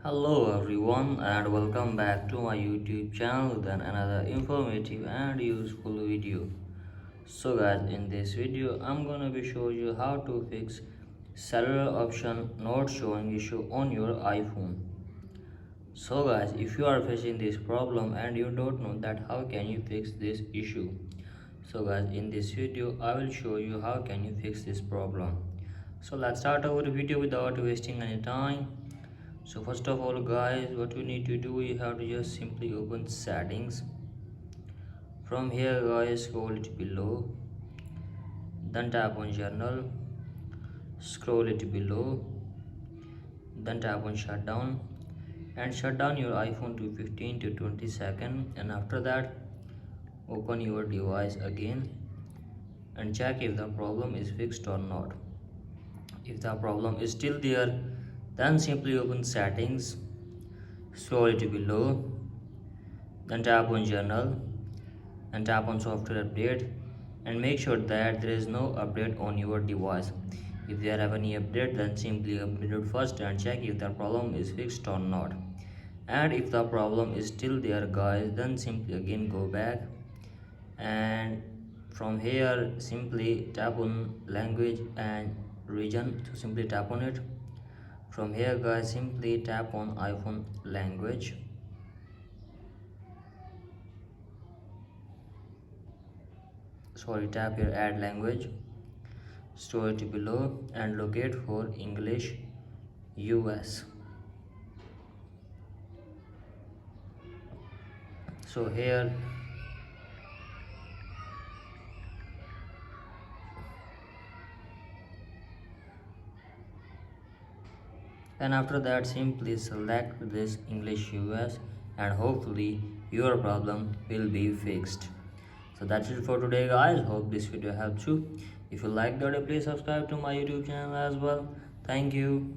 Hello everyone and welcome back to my YouTube channel with another informative and useful video. So guys, in this video I'm gonna be showing you how to fix cellular option not showing issue on your iPhone. So guys, if you are facing this problem and you don't know that how can you fix this issue. So guys, in this video I will show you how can you fix this problem. So let's start our video without wasting any time. So first of all guys, what you need to do, you have to just simply open settings. From here guys, scroll it below, then tap on journal, scroll it below, then tap on shutdown and shut down your iPhone to 15 to 20 seconds, and after that open your device again and check if the problem is fixed or not. If the problem is still there, then simply open settings, scroll it below, then tap on journal and tap on software update and make sure that there is no update on your device. If there have any update, then simply update it first and check if the problem is fixed or not. And if the problem is still there guys, then simply again go back and from here simply tap on language and region. So simply tap on it. From here guys, simply tap on iPhone language. Tap here add language, store it below and locate for English US. So here and after that simply select this English US and hopefully your problem will be fixed. So that's it for today guys, hope this video helps you. If you like the video, please subscribe to my YouTube channel as well. Thank you.